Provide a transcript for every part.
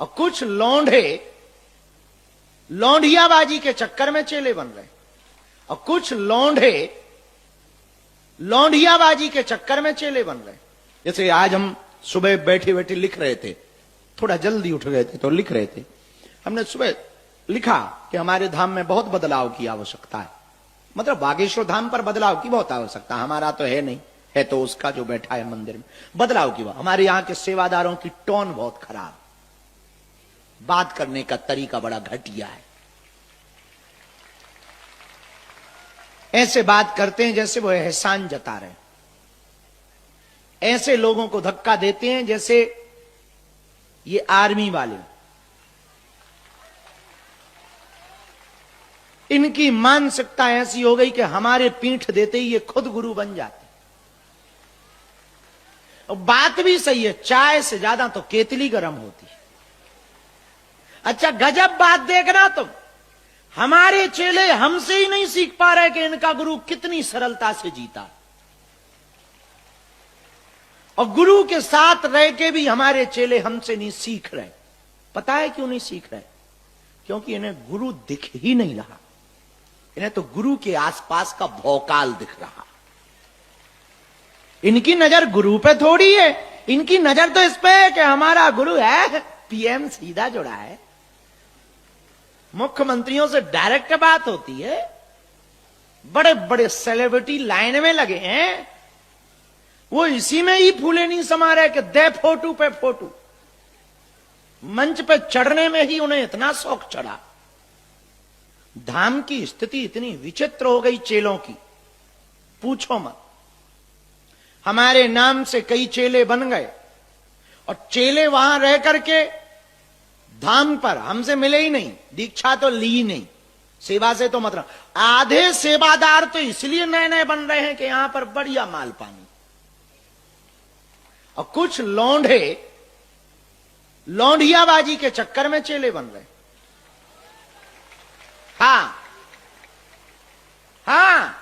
और कुछ लौंडे लौंडियाबाजी के चक्कर में चेले बन रहे, और कुछ लौंडे लौंडियाबाजी के चक्कर में चेले बन रहे। जैसे आज हम सुबह बैठे बैठे लिख रहे थे, थोड़ा जल्दी उठ गए थे तो लिख रहे थे, हमने सुबह लिखा कि हमारे धाम में बहुत बदलाव की आवश्यकता है। मतलब बागेश्वर धाम पर बदलाव की बहुत आवश्यकता, हमारा तो है नहीं, है तो उसका जो बैठा है मंदिर में। बदलाव की बात, हमारे यहां के सेवादारों की टोन बहुत खराब, बात करने का तरीका बड़ा घटिया है। ऐसे बात करते हैं जैसे वो एहसान जता रहे, ऐसे लोगों को धक्का देते हैं जैसे ये आर्मी वाले। इनकी मानसिकता ऐसी हो गई कि हमारे पीठ देते ही ये खुद गुरु बन जाते। और बात भी सही है, चाय से ज्यादा तो केतली गर्म होती है। अच्छा गजब बात देखना तुम, हमारे चेले हमसे ही नहीं सीख पा रहे कि इनका गुरु कितनी सरलता से जीता, और गुरु के साथ रह के भी हमारे चेले हमसे नहीं सीख रहे। पता है क्यों नहीं सीख रहे? क्योंकि इन्हें गुरु दिख ही नहीं रहा, इन्हें तो गुरु के आसपास का भौकाल दिख रहा। इनकी नजर गुरु पे थोड़ी है, इनकी नजर तो इस पे है कि हमारा गुरु है, पीएम सीधा जुड़ा है, मुख्यमंत्रियों से डायरेक्ट बात होती है, बड़े बड़े सेलिब्रिटी लाइन में लगे हैं, वो इसी में ही फूले नहीं समा रहे कि दे फोटो पे फोटो। मंच पे चढ़ने में ही उन्हें इतना शौक चढ़ा। धाम की स्थिति इतनी विचित्र हो गई चेलों की, पूछो मत। हमारे नाम से कई चेले बन गए, और चेले वहां रह करके धाम पर हमसे मिले ही नहीं, दीक्षा तो ली ही नहीं, सेवा से तो मतलब। आधे सेवादार तो इसलिए नए नए बन रहे हैं कि यहां पर बढ़िया माल पानी, और कुछ लौंडे लौंडियाबाजी के चक्कर में चेले बन रहे। हाँ,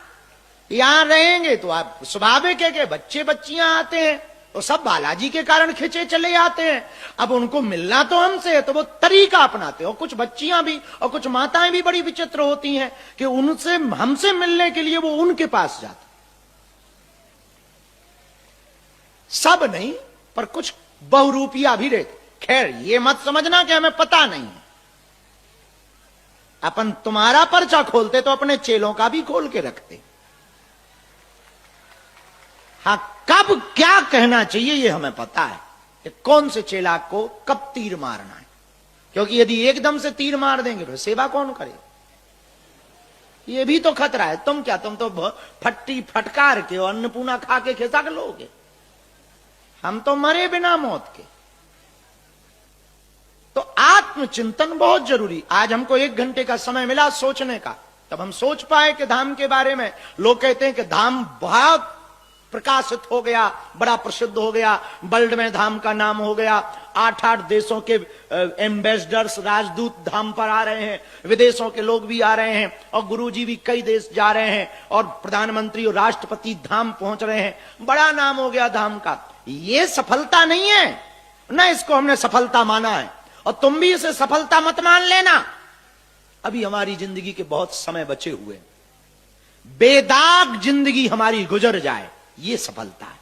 यहां रहेंगे तो आप स्वाभाविक है कि बच्चे बच्चियां आते हैं तो सब बालाजी के कारण खिंचे चले आते हैं। अब उनको मिलना तो हमसे है तो वो तरीका अपनाते हैं। और कुछ बच्चियां भी और कुछ माताएं भी बड़ी विचित्र होती हैं कि उनसे हमसे मिलने के लिए वो उनके पास जाते। सब नहीं पर कुछ बहुरूपिया भी रहते। खैर ये मत समझना कि हमें पता नहीं है, अपन तुम्हारा पर्चा खोलते तो अपने चेलों का भी खोल के रखते। हाँ, कब क्या कहना चाहिए ये हमें पता है कि कौन से चेला को कब तीर मारना है, क्योंकि यदि एकदम से तीर मार देंगे तो सेवा कौन करे, ये भी तो खतरा है। तुम क्या, तुम तो फट्टी फटकार के और अन्नपूर्णा खा के खिसक लोगे, हम तो मरे बिना मौत के। तो आत्मचिंतन बहुत जरूरी। आज हमको 1 घंटे का समय मिला सोचने का, तब हम सोच पाए कि धाम के बारे में। लोग कहते हैं कि धाम बहुत प्रकाशित हो गया, बड़ा प्रसिद्ध हो गया, वर्ल्ड में धाम का नाम हो गया, 8-8 देशों के एम्बेसडर्स राजदूत धाम पर आ रहे हैं, विदेशों के लोग भी आ रहे हैं, और गुरुजी भी कई देश जा रहे हैं, और प्रधानमंत्री और राष्ट्रपति धाम पहुंच रहे हैं। बड़ा नाम हो गया धाम का। ये सफलता नहीं है ना, इसको हमने सफलता माना है, और तुम भी इसे सफलता मत मान लेना। अभी हमारी जिंदगी के बहुत समय बचे हुए, बेदाग जिंदगी हमारी गुजर जाए, ये सफलता है।